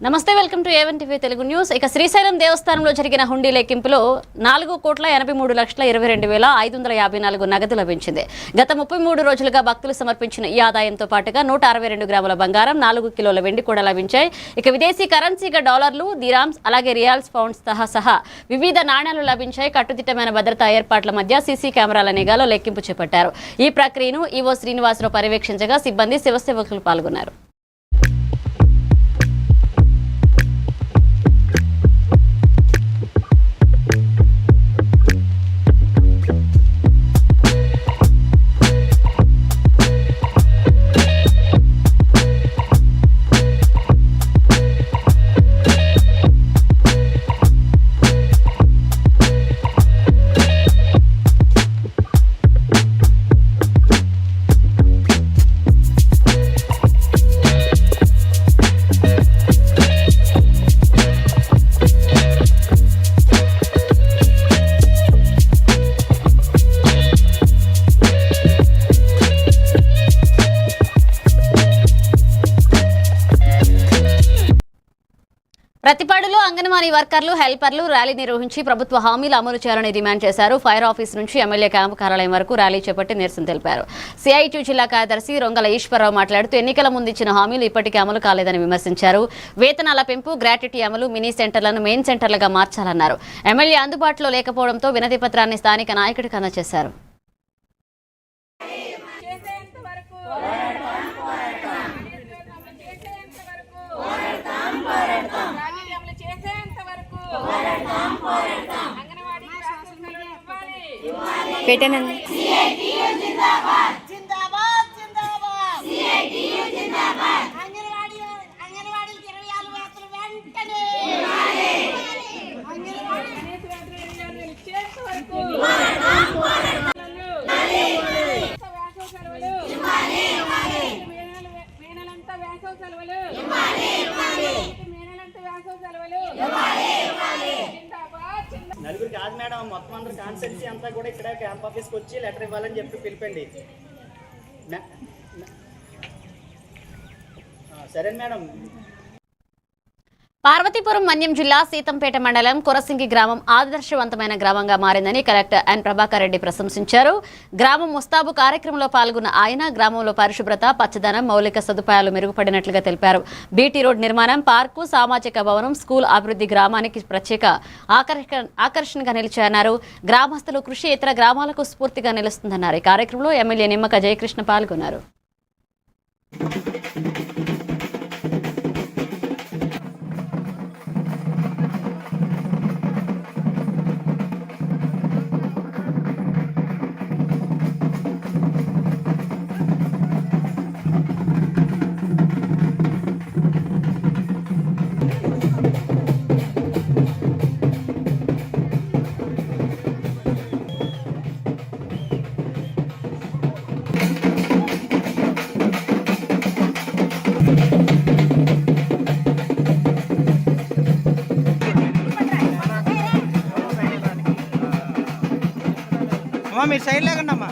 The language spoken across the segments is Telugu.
నమస్తే, welcome to A1 TV Telugu news. ఇక శ్రీశైలం దేవస్థానంలో జరిగిన హుండీ లెక్కింపులో 4,83,22,554 నగదు లభించింది. గత 33 రోజులుగా భక్తులు సమర్పించిన ఈ ఆదాయంతో పాటుగా 162 గ్రాముల బంగారం, 4 కిలోల వెండి కూడా లభించాయి. ఇక విదేశీ కరెన్సీగా డాలర్లు, దిరామ్స్, అలాగే రియాల్స్, పౌండ్స్ సహా వివిధ నాణ్యాలు లభించాయి. కట్టుదిట్టమైన భద్రతా ఏర్పాట్ల మధ్య సీసీ కెమెరాల నిఘాలో లెక్కింపు చేపట్టారు. ఈ ప్రక్రియను ఈవో శ్రీనివాసరావు పర్యవేక్షించగా సిబ్బంది, శివసేవకులు పాల్గొన్నారు. ప్రతిపాడులో అంగన్వాడీ వర్కర్లు, హెల్పర్లు ర్యాలీ నిర్వహించి ప్రభుత్వ హామీలు అమలు చేయాలని డిమాండ్ చేశారు. ఫైర్ ఆఫీస్ నుంచి ఎమ్మెల్యే క్యాంపు కార్యాలయం వరకు ర్యాలీ చేపట్టి నిరసన తెలిపారు. సిఐటి జిల్లా కార్యదర్శి రొంగల ఈశ్వరరావు మాట్లాడుతూ ఎన్నికల ముందు ఇచ్చిన హామీలు ఇప్పటికీ అమలు కాలేదని విమర్శించారు. వేతనాల పెంపు, గ్రాట్యుటీ అమలు, మినీ సెంటర్లను మెయిన్ సెంటర్లుగా మార్చాలన్నారు. ఎమ్మెల్యే అందుబాటులో లేకపోవడంతో వినతి పత్రాన్ని స్థానిక నాయకుడికి అందజేశారు. పెట్టానండి. నలుగురు కాదు మేడం, మొత్తం అందరూ కాన్సెన్సీ అంతా కూడా ఇక్కడ క్యాంప్ ఆఫీస్కి వచ్చి లెటర్ ఇవ్వాలని చెప్పి పిలిపండి. సరే మేడం. పార్వతీపురం మన్యం జిల్లా సీతంపేట మండలం కొరసింగి గ్రామం ఆదర్శవంతమైన గ్రామంగా మారిందని కలెక్టర్ ఎన్ ప్రభాకర్ రెడ్డి ప్రశంసించారు. గ్రామం ముస్తాబు కార్యక్రమంలో పాల్గొన్న ఆయన గ్రామంలో పరిశుభ్రత, పచ్చదనం, మౌలిక సదుపాయాలు మెరుగుపడినట్లుగా తెలిపారు. బీటీ రోడ్ నిర్మాణం, పార్కు, సామాజిక భవనం, స్కూల్ అభివృద్ధి గ్రామానికి ప్రత్యేక ఆకర్షణగా నిలిచాయన్నారు. గ్రామస్తులు కృషి ఇతర గ్రామాలకు స్ఫూర్తిగా నిలుస్తుందన్నారు. ఈ కార్యక్రమంలో ఎమ్మెల్యే నిమ్మక జయకృష్ణ పాల్గొన్నారు. మీరు సైడ్ లేకండి అమ్మా.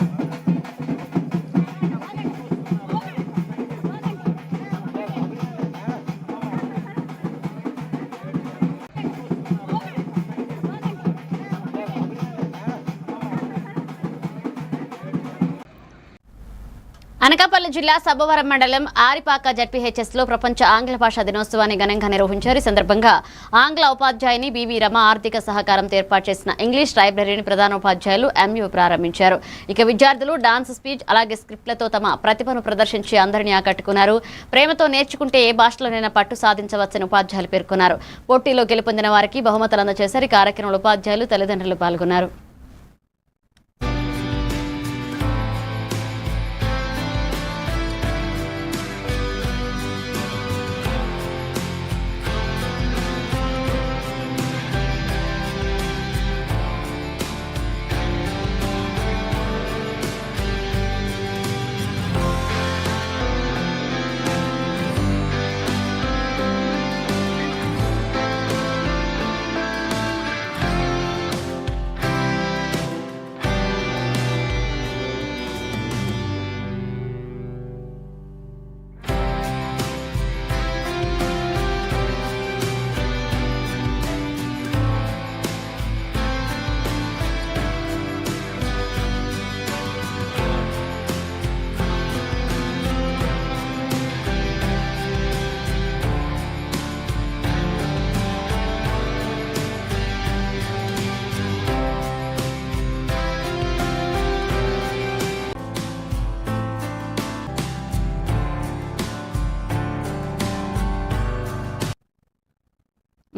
అనకాపల్లి జిల్లా సబ్బవరం మండలం ఆరిపాక జడ్పీహెచ్ఎస్ లో ప్రపంచ ఆంగ్ల భాషా దినోత్సవాన్ని ఘనంగా నిర్వహించారు. ఈ సందర్భంగా ఆంగ్ల ఉపాధ్యాయుని బివి రమ ఆర్థిక సహకారంతో ఏర్పాటు చేసిన ఇంగ్లీష్ లైబ్రరీని ప్రధానోపాధ్యాయులు ఎంయు ప్రారంభించారు. ఇక విద్యార్థులు డాన్స్, స్పీచ్, అలాగే స్క్రిప్ట్లతో తమ ప్రతిభను ప్రదర్శించి అందరినీ ఆకట్టుకున్నారు. ప్రేమతో నేర్చుకుంటే ఏ భాషలోనైనా పట్టు సాధించవచ్చని ఉపాధ్యాయులు పేర్కొన్నారు. పోటీలో గెలుపొందిన వారికి బహుమతులు అందజేశారు. ఈ కార్యక్రమంలో ఉపాధ్యాయులు, తల్లిదండ్రులు పాల్గొన్నారు.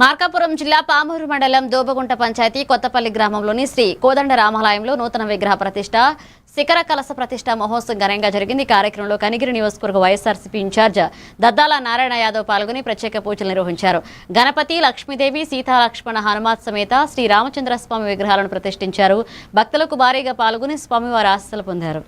మార్కాపురం జిల్లా పామూరు మండలం దోబగుంట పంచాయతీ కొత్తపల్లి గ్రామంలోని శ్రీ కోదండ రామాలయంలో నూతన విగ్రహ ప్రతిష్ట శిఖర కలశ ప్రతిష్ట మహోత్సవం ఘనంగా జరిగింది. కార్యక్రమంలో కనిగిరి నియోజకవర్గ వైఎస్ఆర్సీపీ ఇన్ఛార్జ్ దద్దాల నారాయణ యాదవ్ పాల్గొని ప్రత్యేక పూజలు నిర్వహించారు. గణపతి, లక్ష్మీదేవి, సీతా లక్ష్మణ హనుమాత్ సమేత శ్రీ రామచంద్ర స్వామి విగ్రహాలను ప్రతిష్ఠించారు. భక్తులకు భారీగా పాల్గొని స్వామివారి ఆశీస్సులు పొందారు.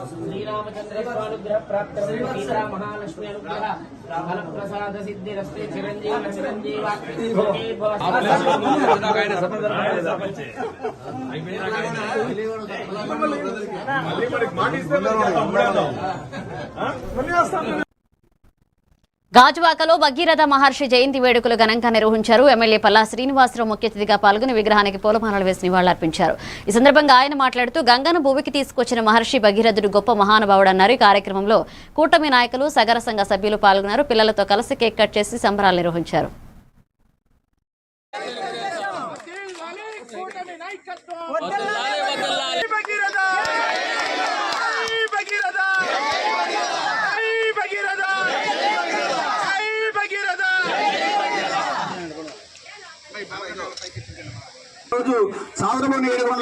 శ్రీరామచంద్ర స్వానుగ్రహ ప్రాప్తం సీతా మహాలక్ష్మి అనుగ్రహ ఫల ప్రసాద సిద్ధిరస్తే చిరంజీవ చిరంజీవ గాజువాకలో భగీరథ మహర్షి జయంతి వేడుకలు ఘనంగా నిర్వహించారు. ఎమ్మెల్యే పల్లా శ్రీనివాసరావు ముఖ్య అతిథిగా పాల్గొని విగ్రహానికి పూలమాలలు వేసి నివాళులర్పించారు. ఈ సందర్భంగా ఆయన మాట్లాడుతూ గంగను భూమికి తీసుకొచ్చిన మహర్షి భగీరథుడు గొప్ప మహానుభావుడన్నారు. ఈ కార్యక్రమంలో కూటమి నాయకులు, సగర సంఘ సభ్యులు పాల్గొన్నారు. పిల్లలతో కలిసి కేక్ కట్ చేసి సంబరాలు నిర్వహించారు.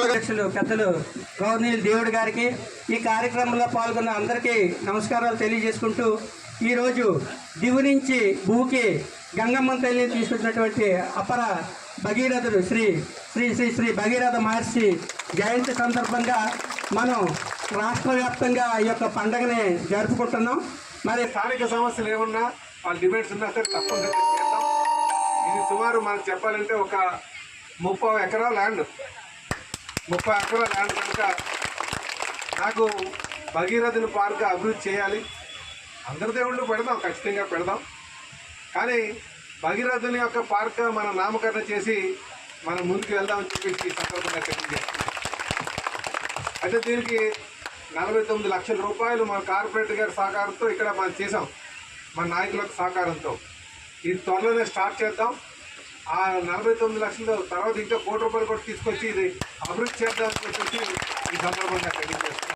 అధ్యక్షులు పెద్దలు గవర్నీయులు దేవుడి గారికి, ఈ కార్యక్రమంలో పాల్గొన్న అందరికీ నమస్కారాలు తెలియజేసుకుంటూ, ఈరోజు దివు నుంచి భూకి గంగమ్మ తల్లిని తీసుకొచ్చినటువంటి అపర భగీరథుడు శ్రీ శ్రీ శ్రీ శ్రీ భగీరథ మహర్షి జయంతి సందర్భంగా మనం రాష్ట్ర వ్యాప్తంగా ఈ యొక్క పండుగని జరుపుకుంటున్నాం. మరి స్థానిక సమస్యలు ఏమన్నా వాళ్ళ డిబేట్స్ ఉన్నా సరే తప్పకుండా చేద్దాం. ఇది సుమారు మనకు చెప్పాలంటే ఒక 30 ఎకరాల ల్యాండ్, 30 ఎకరాల ల్యాండ్ కనుక నాకు భగీరథుని పార్క్ అభివృద్ధి చేయాలి. అందరి దేవుళ్ళు పెడదాం, ఖచ్చితంగా పెడదాం. కానీ భగీరథుని యొక్క పార్క్ మనం నామకరణ చేసి మనం ముందుకు వెళ్దామని చెప్పేసి ఈ సందర్భంగా తెలియజేస్తున్నాం. అయితే దీనికి 49 లక్షల రూపాయలు మన కార్పొరేటర్ గారి సహకారంతో ఇక్కడ మనం చేసాం, మన నాయకుల సహకారంతో. ఇది త్వరలోనే స్టార్ట్ చేద్దాం. ఆ 49 లక్షల తర్వాత ఇంకా ₹1 కోటి కూడా తీసుకొచ్చి ఇది అభివృద్ధి చేద్దామని చెప్పేసి ఈ సందర్భంగా తెలియజేస్తున్నాం.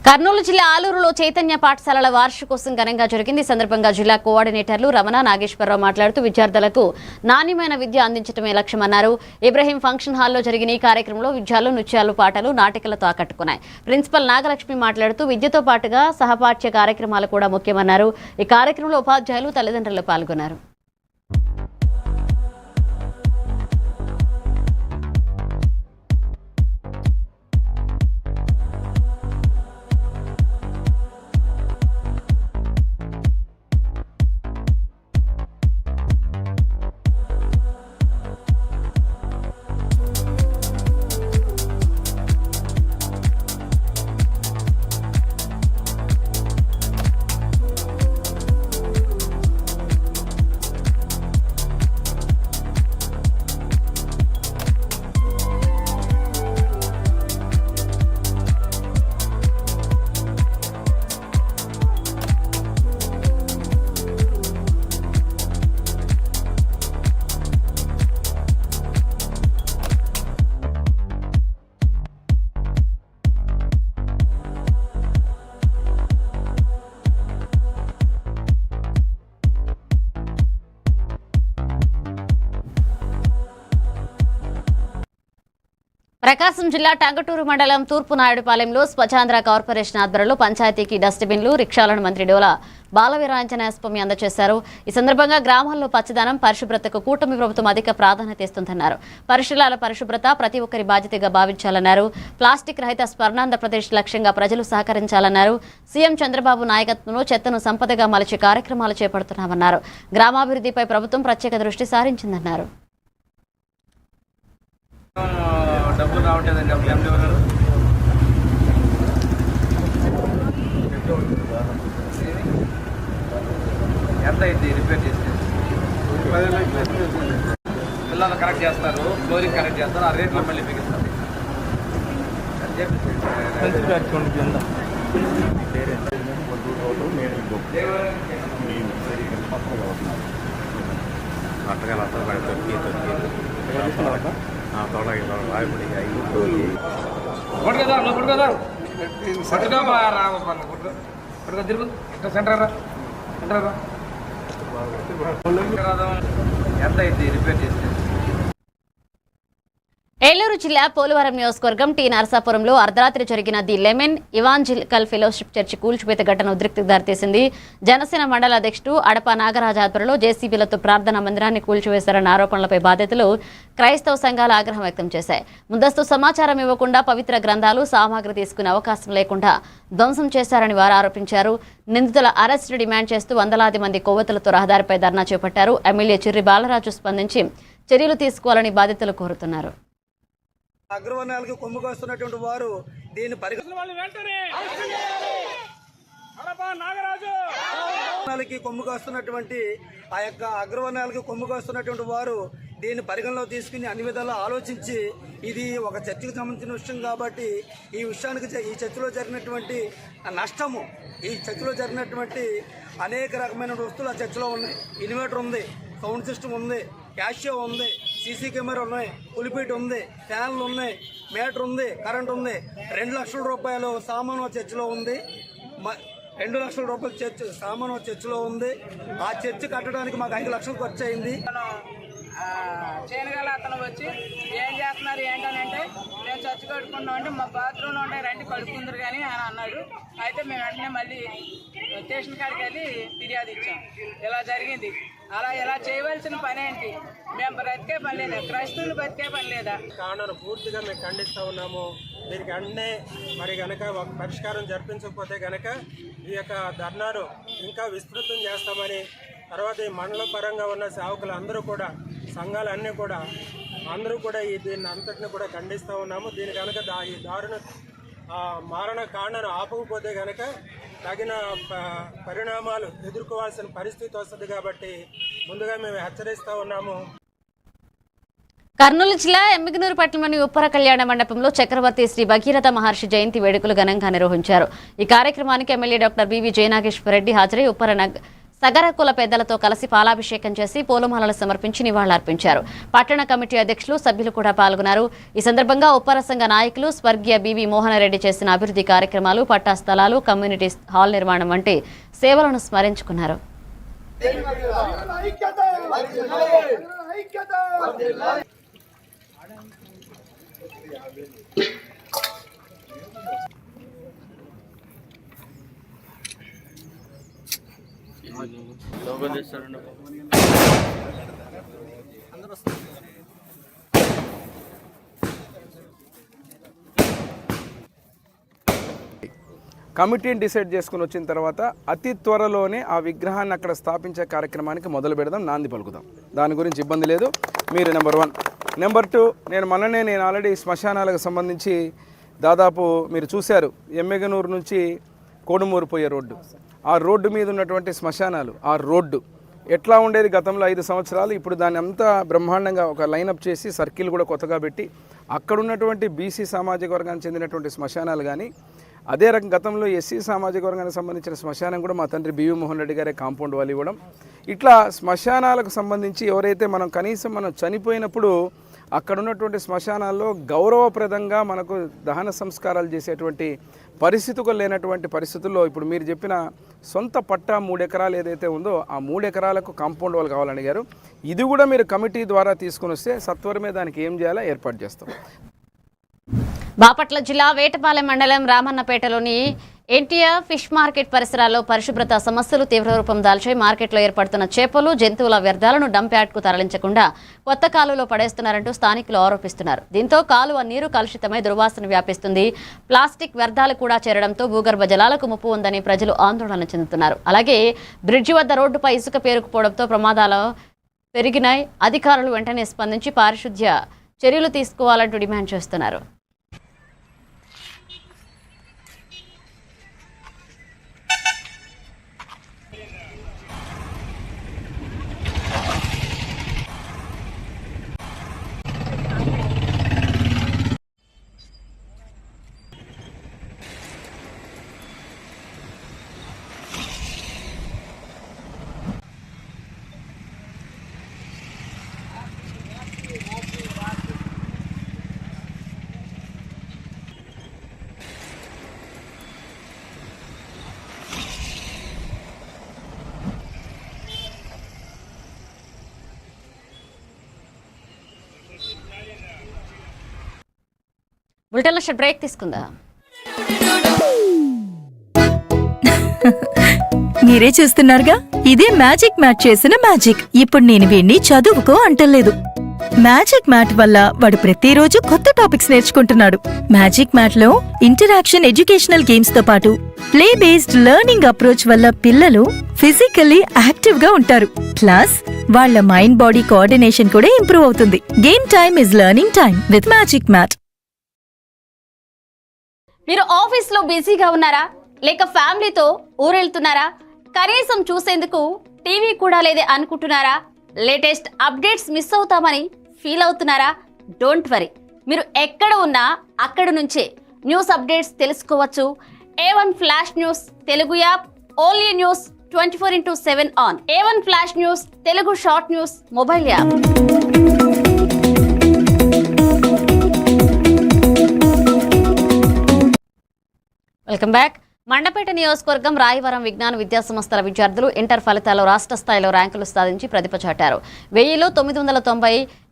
కర్నూలు జిల్లా ఆలూరులో చైతన్య పాఠశాలల వార్షికోత్సవం ఘనంగా జరిగింది. ఈ సందర్భంగా జిల్లా కోఆర్డినేటర్లు రమణ, నాగేశ్వరరావు మాట్లాడుతూ విద్యార్థులకు నాణ్యమైన విద్య అందించడమే లక్ష్యమన్నారు. ఇబ్రహీం ఫంక్షన్ హాల్లో జరిగిన ఈ కార్యక్రమంలో విద్యాలు, నృత్యాలు, పాటలు, నాటికలతో ఆకట్టుకున్నాయి. ప్రిన్సిపల్ నాగలక్ష్మి మాట్లాడుతూ విద్యతో పాటుగా సహపాఠ్య కార్యక్రమాలు కూడా ముఖ్యమన్నారు. ఈ కార్యక్రమంలో ఉపాధ్యాయులు, తల్లిదండ్రులు పాల్గొన్నారు. ప్రకాశం జిల్లా టంగుటూరు మండలం తూర్పు నాయుడుపాలెంలో స్వచ్ఛాంధ్ర కార్పొరేషన్ ఆధ్వర్యంలో పంచాయతీకి డస్ట్బిన్లు, రిక్షాలను మంత్రి డోలా బాలవీరాంజనేయ స్వామి అందజేశారు. ఈ సందర్భంగా గ్రామాల్లో పచ్చదనం, పరిశుభ్రతకు కూటమి ప్రభుత్వం అధిక ప్రాధాన్యత ఇస్తుందన్నారు. పరిసరాల పరిశుభ్రత ప్రతి ఒక్కరి బాధ్యతగా భావించాలన్నారు. ప్లాస్టిక్ రహిత స్వర్ణాంధ్రప్రదేశ్ లక్ష్యంగా ప్రజలు సహకరించాలన్నారు. సీఎం చంద్రబాబు నాయకత్వంలో చెత్తను సంపదగా మలిచే కార్యక్రమాలు చేపడుతున్నామన్నారు. గ్రామాభివృద్ధిపై ప్రభుత్వం ప్రత్యేక దృష్టి సారించిందన్నారు. డబ్బులు రావట్లేదండి. ఫ్యామిలీ వాళ్ళు ఎంత అయింది రిపేర్ చేస్తే? పిల్లలు కరెక్ట్ చేస్తారు, ఫ్లోరింగ్ కరెక్ట్ చేస్తారు, ఆ రేట్లు మళ్ళీ మిగిస్తారు. ఎంత అయింది రిపేర్ చేస్తే? ఏలూరు జిల్లా పోలవరం నియోజకవర్గం టి నరసాపురంలో అర్ధరాత్రి జరిగిన the lemon evangelical fellowship church కూల్చివేత ఘటన ఉద్రిక్తకు దారితీసింది. జనసేన మండల అధ్యక్షుడు అడప నాగరాజు ఆధ్వర్యంలో జేసీబీలతో ప్రార్థనా మందిరాన్ని కూల్చివేశారన్న ఆరోపణలపై బాధితులు క్రైస్తవ సంఘాలు ఆగ్రహం వ్యక్తం చేశాయి. ముందస్తు సమాచారం ఇవ్వకుండా పవిత్ర గ్రంథాలు, సామాగ్రి తీసుకునే అవకాశం లేకుండా ధ్వంసం చేశారని వారు ఆరోపించారు. నిందితుల అరెస్టు డిమాండ్ చేస్తూ వందలాది మంది కొవ్వొత్తులతో రహదారిపై ధర్నా చేపట్టారు. ఎమ్మెల్యే చిర్రి బాలరాజు స్పందించి చర్యలు తీసుకోవాలని బాధితులు కోరుతున్నారు. అగ్రవర్ణాలకు కొమ్ముకొస్తున్నటువంటి వారు దీన్ని కొమ్ముకొస్తున్నటువంటి ఆ యొక్క అగ్రవర్ణాలకు కొమ్ముకొస్తున్నటువంటి వారు దీన్ని పరిగణలో తీసుకుని అన్ని విధాలా ఆలోచించి ఇది ఒక చర్చకు సంబంధించిన విషయం కాబట్టి ఈ విషయానికి ఈ చర్చలో జరిగినటువంటి నష్టము, ఈ చర్చలో జరిగినటువంటి అనేక రకమైన వస్తువులు ఆ చర్చలో ఉన్నాయి. ఇన్వర్టర్ ఉంది, సౌండ్ సిస్టమ్ ఉంది, క్యాషియో ఉంది, సీసీ కెమెరా ఉన్నాయి, పులిపీట్ ఉంది, ఫ్యాన్లు ఉన్నాయి, మీటర్ ఉంది, కరెంట్ ఉంది. 2 లక్షల రూపాయలు సామాను చర్చిలో ఉంది. 2 లక్షల రూపాయలు సామాను చర్చిలో ఉంది. ఆ చర్చి కట్టడానికి మాకు 5 లక్షలు ఖర్చు అయింది. చేయగల అతను వచ్చి ఏం చేస్తున్నారు ఏంటనంటే మేము చర్చి కట్టుకున్నాం అంటే మా బాత్రూంలో ఉంటే రండి కడుక్కుందరు కానీ అని అన్నాడు. అయితే మేము వెంటనే మళ్ళీ స్టేషన్ కాడికి వెళ్ళి ఫిర్యాదు ఇచ్చాం. ఇలా జరిగింది. అలా ఇలా చేయవలసిన పని ఏంటి? మేము బ్రతికే పని లేదా? క్రైస్తవులు బ్రతికే పని లేదా? కారణాలు పూర్తిగా మేము ఖండిస్తూ ఉన్నాము. దీనికి వెంటనే మరి కనుక ఒక పరిష్కారం జరిపించకపోతే కనుక ఈ యొక్క ధర్నాను ఇంకా విస్తృతం చేస్తామని, తర్వాత ఈ మండల పరంగా ఉన్న సేవకులు అందరూ కూడా, సంఘాలన్నీ కూడా అందరూ కూడా దీన్ని అంతటిని కూడా ఖండిస్తూ ఉన్నాము. దీని కనుక ఈ దారుణ మారణ కారణాన్ని ఆపకపోతే కనుక తగిన పరిణామాలు ఎదుర్కోవాల్సిన పరిస్థితి వస్తుంది కాబట్టి ముందుగా మేము హెచ్చరిస్తూ ఉన్నాము. కర్నూలు జిల్లా ఎమ్మిగనూరు పట్టణంలోని ఉప్పర కళ్యాణ మండపంలో చక్రవర్తి శ్రీ భగీరథ మహర్షి జయంతి వేడుకలు ఘనంగా నిర్వహించారు. ఈ కార్యక్రమానికి ఎమ్మెల్యే డాక్టర్ బివి జయనాగేశ్వరరెడ్డి హాజరై ఉప్పర సగర కుల పెద్దలతో కలిసి పాలాభిషేకం చేసి పూలమాలలు సమర్పించి నివాళులర్పించారు. పట్టణ కమిటీ అధ్యక్షులు, సభ్యులు కూడా పాల్గొన్నారు. ఈ సందర్భంగా ఉప్పర సంఘ నాయకులు స్వర్గీయ బివి మోహనరెడ్డి చేసిన అభివృద్ధి కార్యక్రమాలు, పట్టా స్థలాలు, కమ్యూనిటీ హాల్ నిర్మాణం వంటి సేవలను స్మరించుకున్నారు. కమిటీని డిసైడ్ చేసుకుని వచ్చిన తర్వాత అతి త్వరలోనే ఆ విగ్రహాన్ని అక్కడ స్థాపించే కార్యక్రమానికి మొదలు పెడదాం, నాంది పలుకుదాం. దాని గురించి ఇబ్బంది లేదు. మీరు నెంబర్ 1. నెంబర్ 2, నేను ఆల్రెడీ శ్మశానాలకు సంబంధించి దాదాపు మీరు చూశారు, ఎమ్మెగనూరు నుంచి కోడుమూరు పోయే రోడ్డు, ఆ రోడ్డు మీద ఉన్నటువంటి శ్మశానాలు, ఆ రోడ్డు ఎట్లా ఉండేది గతంలో 5 సంవత్సరాలు, ఇప్పుడు దాన్ని అంతా బ్రహ్మాండంగా ఒక లైనప్ చేసి సర్కిల్ కూడా కొత్తగా పెట్టి అక్కడ ఉన్నటువంటి బీసీ సామాజిక వర్గానికి చెందినటువంటి శ్మశానాలు కానీ, అదే రకం గతంలో ఎస్సీ సామాజిక వర్గానికి సంబంధించిన శ్మశానం కూడా మా తండ్రి బివి మోహన్ రెడ్డి గారే కాంపౌండ్ వాళ్ళు ఇవ్వడం. ఇట్లా శ్మశానాలకు సంబంధించి ఎవరైతే మనం చనిపోయినప్పుడు అక్కడ ఉన్నటువంటి శ్మశానాల్లో గౌరవప్రదంగా మనకు దహన సంస్కారాలు చేసేటువంటి పరిస్థితులు లేనటువంటి పరిస్థితుల్లో ఇప్పుడు మీరు చెప్పిన సొంత పట్టా 3 ఎకరాలు ఏదైతే ఉందో ఆ 3 ఎకరాలకు కాంపౌండ్ వాళ్ళు కావాలని గారు, ఇది కూడా మీరు కమిటీ ద్వారా తీసుకుని వస్తే సత్వరమే దానికి ఏం చేయాలో ఏర్పాటు చేస్తాం. బాపట్ల జిల్లా వేటపాలెం మండలం రామన్నపేటలోని ఎన్టీఆర్ ఫిష్ మార్కెట్ పరిసరాల్లో పరిశుభ్రత సమస్యలు తీవ్ర రూపం దాల్చాయి. మార్కెట్లో ఏర్పడుతున్న చేపలు, జంతువుల వ్యర్థాలను డంప్ యార్డ్కు తరలించకుండా కొత్త కాలువలో పడేస్తున్నారంటూ స్థానికులు ఆరోపిస్తున్నారు. దీంతో కాలువ నీరు కలుషితమై దుర్వాసన వ్యాపిస్తుంది. ప్లాస్టిక్ వ్యర్థాలు కూడా చేరడంతో భూగర్భ జలాలకు ముప్పు ఉందని ప్రజలు ఆందోళన చెందుతున్నారు. అలాగే బ్రిడ్జి వద్ద రోడ్డుపై ఇసుక పేరుకుపోవడంతో ప్రమాదాలు పెరిగినాయి. అధికారులు వెంటనే స్పందించి పారిశుద్ధ్య చర్యలు తీసుకోవాలంటూ డిమాండ్ చేస్తున్నారు. బులెటిన్లో బ్రేక్ తీసుకుందా. మీరే చూస్తున్నారుగా, ఇదే మ్యాజిక్ మ్యాట్ చేసిన మ్యాజిక్. ఇప్పుడు నేను వీణ్ణి చదువుకో అంటలేదు. మ్యాజిక్ మ్యాట్ వల్ల వాడు ప్రతిరోజు కొత్త టాపిక్స్ నేర్చుకుంటున్నాడు. మ్యాజిక్ మ్యాట్ లో ఇంటరాక్షన్ ఎడ్యుకేషనల్ గేమ్స్ తో పాటు ప్లే బేస్డ్ లెర్నింగ్ అప్రోచ్ వల్ల పిల్లలు ఫిజికల్లీ యాక్టివ్ గా ఉంటారు. ప్లస్ వాళ్ళ మైండ్ బాడీ కోఆర్డినేషన్ కూడా ఇంప్రూవ్ అవుతుంది. Game time is learning time with magic mat. మీరు ఆఫీస్లో బిజీగా ఉన్నారా, లేక ఫ్యామిలీతో ఊరెళ్తున్నారా, కనీసం చూసేందుకు టీవీ కూడా లేదే అనుకుంటున్నారా, లేటెస్ట్ అప్డేట్స్ మిస్ అవుతామని ఫీల్ అవుతున్నారా? డోంట్ వరీ, మీరు ఎక్కడ ఉన్నా అక్కడ నుంచే న్యూస్ అప్డేట్స్ తెలుసుకోవచ్చు. A1 flash news Telugu app, only news 24/7 on. A1 flash news Telugu short news mobile app. Welcome back. Mandapeta నియోజకవర్గం రాయవరం విజ్ఞాన విద్యా సంస్థల విద్యార్థులు ఇంటర్ ఫలితాల్లో రాష్ట్ర స్థాయిలో ర్యాంకులు సాధించి ప్రతిభ చాటారు. 1000లో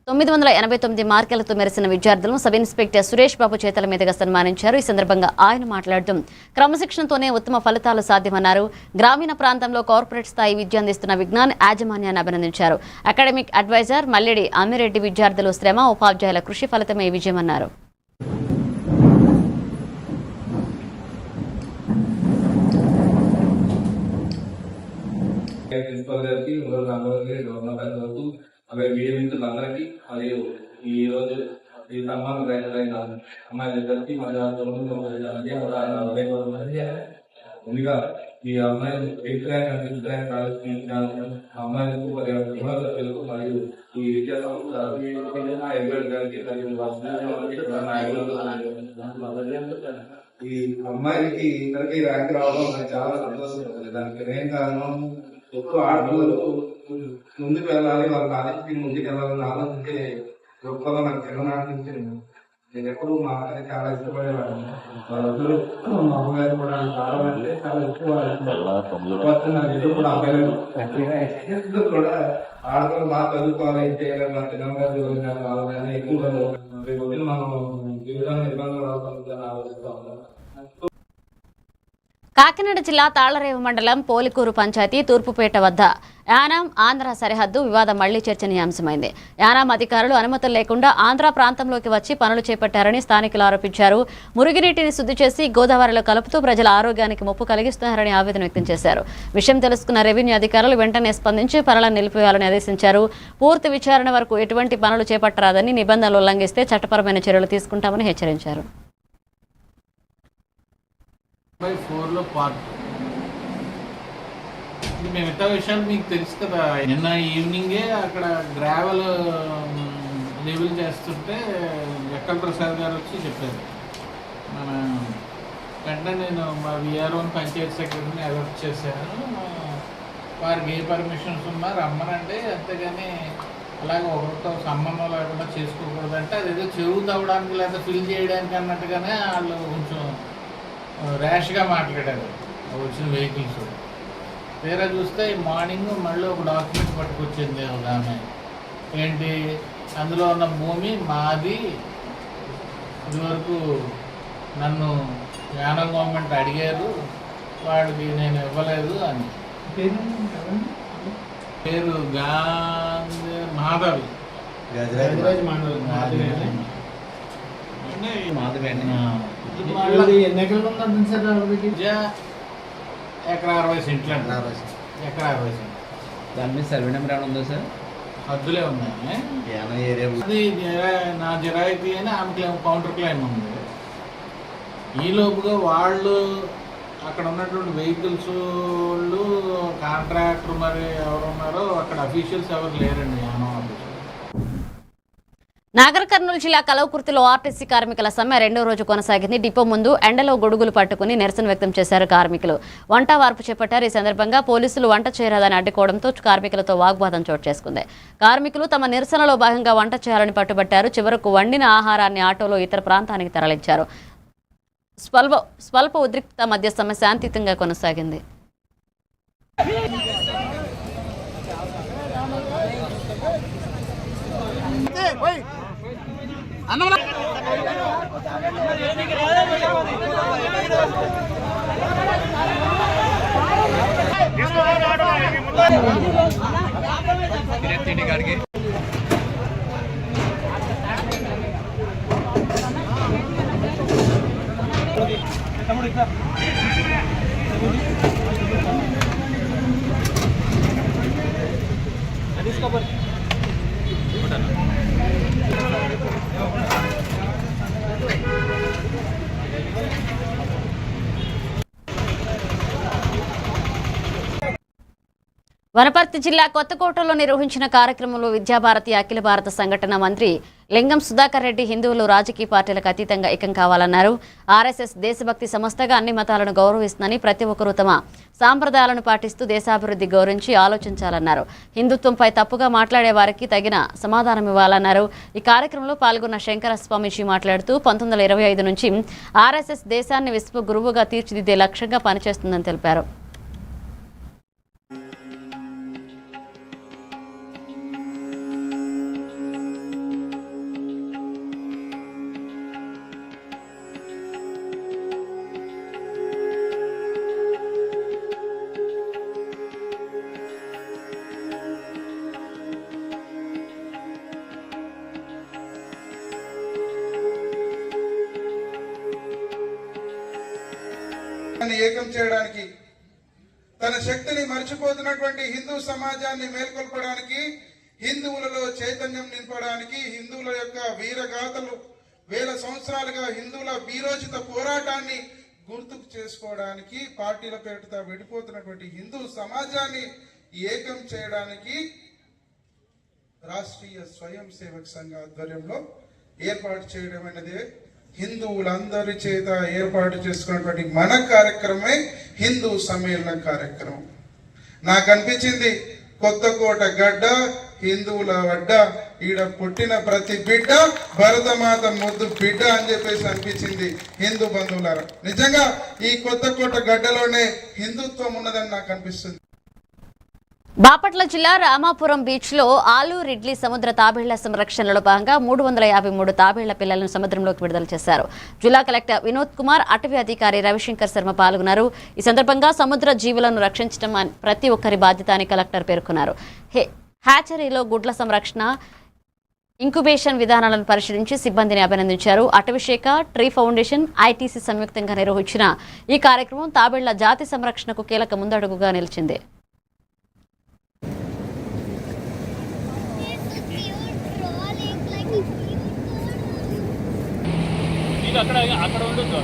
989 మార్కులతో మెరిసిన విద్యార్థులను సబ్ ఇన్స్పెక్టర్ సురేష్ బాబు చేతుల మీదుగా సన్మానించారు. ఈ సందర్భంగా ఆయన మాట్లాడుతూ క్రమశిక్షణతోనే ఉత్తమ ఫలితాలు సాధ్యమన్నారు. గ్రామీణ ప్రాంతంలో కార్పొరేట్ స్థాయి విద్య అందిస్తున్న విజ్ఞాన్ యాజమాన్యాన్ని అభినందించారు. అకాడమిక్ అడ్వైజర్ మల్లిడి అమ్మిరెడ్డి విద్యార్థులు శ్రమ, ఉపాధ్యాయుల కృషి ఫలితమే ఈ విజయమన్నారు. ప్రిన్సిపల్ గారికి, అందరికీ, వరకు అలాగే వీళ్ళందరికీ మరియు ఈ రోజు ఈ సన్మానం అయిన అమ్మాయిలందరికీ ముందుగా ఈ అమ్మాయిలు 8th rank and 5th rank సాధించాను. అమ్మాయిలకు పిల్లలకు మరియు ఈ విద్యా సంస్థ గారికి ఈ అమ్మాయిలకి ఇద్దరికి ర్యాంక్ రావడం నాకు చాలా సంతోషం. దానికి మెయిన్ కారణం ఎక్కువ ఆడపిల్లలు ముందుకు వెళ్ళాలి, వాళ్ళ ఆలోచించి ముందుకు వెళ్ళాలని ఆలోచించే గొప్పగా నాకు చిన్ననాటి నుంచి నేను ఎప్పుడు మా అమ్మాయి చాలా ఇష్టపడేవాడిని. వాళ్ళందరూ మా అమ్మగారు కూడా చాలా అంటే చాలా ఎక్కువ నాకు ఎదురు కూడా అబ్బాయిలు కూడా ఆడపిల్లలు బాగా చదువుకోవాలి, చేయాలి, మా చిన్నగారు వాళ్ళని ఎక్కువగా మనం జీవితంలో ఇబ్బందులు రావాలని ఆలోచిస్తూ ఉంటాం. కాకినాడ జిల్లా తాళ్లరేవు మండలం పోలికూరు పంచాయతీ తూర్పుపేట వద్ద యానాం ఆంధ్ర సరిహద్దు వివాదం మళ్లీ చర్చనీయాంశమైంది. యానాం అధికారులు అనుమతులు లేకుండా ఆంధ్ర ప్రాంతంలోకి వచ్చి పనులు చేపట్టారని స్థానికులు ఆరోపించారు. మురుగునీటిని శుద్ధి చేసి గోదావరిలో కలుపుతూ ప్రజల ఆరోగ్యానికి ముప్పు కలిగిస్తున్నారని ఆవేదన వ్యక్తం చేశారు. విషయం తెలుసుకున్న రెవెన్యూ అధికారులు వెంటనే స్పందించి పనులను నిలిపివేయాలని ఆదేశించారు. పూర్తి విచారణ వరకు ఎటువంటి పనులు చేపట్టరాదని, నిబంధనలు ఉల్లంఘిస్తే చట్టపరమైన చర్యలు తీసుకుంటామని హెచ్చరించారు. 4లో పార్ట్ మిగతా విషయాలు మీకు తెలుసు కదా. నిన్న ఈవినింగే అక్కడ గ్రావెల్ లెవెల్ చేస్తుంటే ఎక్కల ప్రసాద్ గారు వచ్చి చెప్పారు. మన వెంటనే నేను మా విఆర్ఓని పంచాయతీ సెక్రటరీని అలర్ట్ చేశాను. వారికి ఏ పర్మిషన్స్ ఉన్నా రమ్మనండి, అంతేగాని అలాగే ఒకరితో సంబంధం లేకుండా చేసుకోకూడదంటే అదేదో చెరువు తవ్వడానికి లేదా ఫిల్ చేయడానికి అన్నట్టుగానే వాళ్ళు కొంచెం ర్యాష్గా మాట్లాడారు వచ్చిన వెహికల్స్. తీరా చూస్తే మార్నింగ్ మళ్ళీ ఒక డాక్యుమెంట్ పట్టుకొచ్చింది ఒక ఆమె. ఏంటి, అందులో ఉన్న భూమి మాది, ఇదివరకు నన్ను యానం గవర్నమెంట్ అడిగారు, వాడికి నేను ఇవ్వలేదు అని. పేరు గాంధీ మాధవి. ఎకరా 60 సెంట్లు అండి. ఎకరా 60 సెంట్లు. దాని మీద సర్వే నెంబర్ ఏమైనా ఉందా సార్? హద్దులే ఉన్నాయి. ఏరియా అది నా జిరాయితీ అని ఆమె క్లెయిమ్, కౌంటర్ క్లెయిమ్ ఉంది. ఈ లోపుగా వాళ్ళు అక్కడ ఉన్నటువంటి వెహికల్స్ వాళ్ళు, కాంట్రాక్టర్ మరి ఎవరున్నారో అక్కడ అఫీషియల్స్ ఎవరు లేరండి. యానం ఆఫీషియల్. నాగర్ కర్నూలు జిల్లా కలవకుర్తిలో ఆర్టీసీ కార్మికుల సమ్మె రెండో రోజు కొనసాగింది. డిపో ముందు ఎండలో గొడుగులు పట్టుకుని నిరసన వ్యక్తం చేశారు కార్మికులు. వంట వార్పు చేపట్టారు. ఈ సందర్భంగా పోలీసులు వంట చేయరాదని అడ్డుకోవడంతో కార్మికులతో వాగ్వాదం చోటు చేసుకుంది. కార్మికులు తమ నిరసనలో భాగంగా వంట చేయాలని పట్టుబట్టారు. చివరకు వండిన ఆహారాన్ని ఆటోలో ఇతర ప్రాంతానికి తరలించారు. స్వల్ప ఉద్రిక్తత మధ్య సమ్మె శాంతియుతంగా కొనసాగింది. వనపర్తి జిల్లా కొత్తకోటలో నిర్వహించిన కార్యక్రమంలో విద్యాభారతి అఖిల భారత సంఘటన మంత్రి లింగం సుధాకర్ రెడ్డి హిందువులు రాజకీయ పార్టీలకు అతీతంగా ఏకం కావాలన్నారు. ఆర్ఎస్ఎస్ దేశభక్తి సంస్థగా అన్ని మతాలను గౌరవిస్తుందని, ప్రతి ఒక్కరూ తమ సాంప్రదాయాలను పాటిస్తూ దేశాభివృద్ధి గౌరవించి ఆలోచించాలన్నారు. హిందుత్వంపై తప్పుగా మాట్లాడే వారికి తగిన సమాధానం ఇవ్వాలన్నారు. ఈ కార్యక్రమంలో పాల్గొన్న శంకర స్వామీజీ మాట్లాడుతూ 1925 నుంచి ఆర్ఎస్ఎస్ దేశాన్ని విశ్వ గురువుగా తీర్చిదిద్దే లక్ష్యంగా పనిచేస్తుందని తెలిపారు. ఏకం చేయడానికి, తన శక్తిని మర్చిపోతున్నటువంటి హిందూ సమాజాన్ని మేల్కొల్పడానికి, హిందువులలో చైతన్యం నింపడానికి, హిందువుల యొక్క వీరగాథలు, వేల సంవత్సరాలుగా హిందువుల వీరోచిత పోరాటాన్ని గుర్తుకు చేసుకోవడానికి, పార్టీల పేరుతో విడిపోతున్నటువంటి హిందూ సమాజాన్ని ఏకం చేయడానికి రాష్ట్రీయ స్వయం సేవక్ సంఘ ఆధ్వర్యంలో ఏర్పాటు చేయడం అనేది హిందువులందరి చేత ఏర్పాటు చేసుకున్నటువంటి మన కార్యక్రమమే హిందూ సమ్మేళన కార్యక్రమం. నాకు అనిపించింది కొత్తకోట గడ్డ హిందువుల వడ్డ, ఈడ పుట్టిన ప్రతి బిడ్డ భరతమాత ముద్దు బిడ్డ అని చెప్పేసి అనిపించింది హిందూ బంధువులారా. నిజంగా ఈ కొత్తకోట గడ్డలోనే హిందుత్వం ఉన్నదని నాకు అనిపిస్తుంది. బాపట్ల జిల్లా రామాపురం బీచ్లో ఆలు రిడ్లీ సముద్ర తాబేళ్ల సంరక్షణలో భాగంగా 353 తాబేళ్ల పిల్లలను సముద్రంలోకి విడుదల చేశారు. జిల్లా కలెక్టర్ వినోద్ కుమార్, అటవీ అధికారి రవిశంకర్ శర్మ పాల్గొన్నారు. ఈ సందర్భంగా సముద్ర జీవులను రక్షించడం ప్రతి ఒక్కరి బాధ్యత అని కలెక్టర్ పేర్కొన్నారు. హ్యాచరీలో గుడ్ల సంరక్షణ, ఇంక్యుబేషన్ విధానాలను పరిశీలించి సిబ్బందిని అభినందించారు. అటవీశాఖ, ట్రీ ఫౌండేషన్, ఐటీసీ సంయుక్తంగా నిర్వహించిన ఈ కార్యక్రమం తాబేళ్ల జాతి సంరక్షణకు కీలక ముందడుగుగా నిలిచింది. అక్కడ ఉండొచ్చు,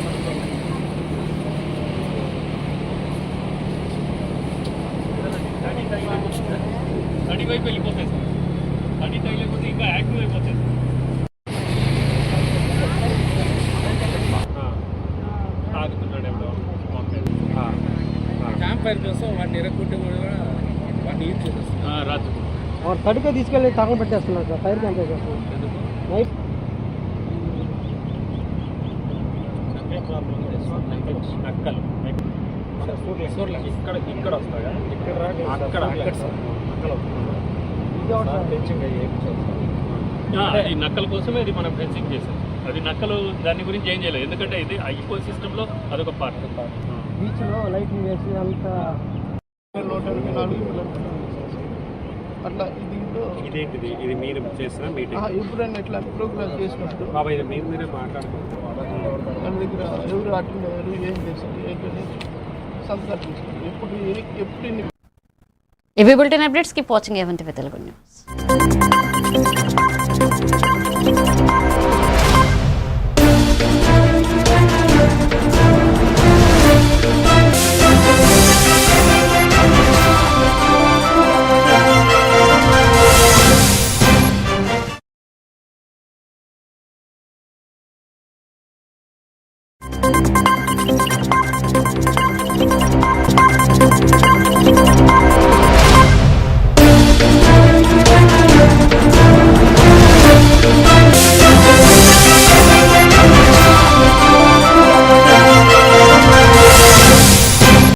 అడి వైపు వెళ్ళిపోతాయి సార్. అడి తగిలిపోతే ఇంకా యాక్టివ్ అయిపోతాయి. తాగుతున్నాడు ఎవడో క్యాంప్ ఫైర్ కోసం వాడిని ఎరగొట్టి కూడా వాడిని యూజ్ చేసేస్తారు. రాజు తడిగా తీసుకెళ్ళి తాగం పెట్టేస్తున్నారు సార్. ఫైర్ క్యాంప్ చేసేస్తున్నారు. నక్కలు ఇక్కడ ఇక్కడ వస్తాయా? ఇక్కడ అక్కడ ఈ నక్కల కోసమే ఇది మనం ఫెన్సింగ్ చేసాం. అది నక్కలు దాని గురించి ఏం చేయలేదు, ఎందుకంటే ఇది ఆ ఈకో సిస్టంలో అదొక పార్ట్. బీచ్లో లైటింగ్ వేసి అంతా 124 అట్లా ఇదేంటిది, ఇది మీరు చేసిన మీటింగ్ ఎప్పుడైనా ఇట్లా ప్రోగ్రామ్ చేసినప్పుడు బాబా ఇది మీరే మాట్లాడుకుంటారు మన దగ్గర ఎవరు అటెండ్ అయ్యారు, ఏం చేశారు, ఏంటని సంతర్పించారు. ఎప్పుడు ఇవి బులెటిన్ అప్డేట్స్. కీప్ వాచింగ్ ఏవంటి తెలుగు న్యూస్.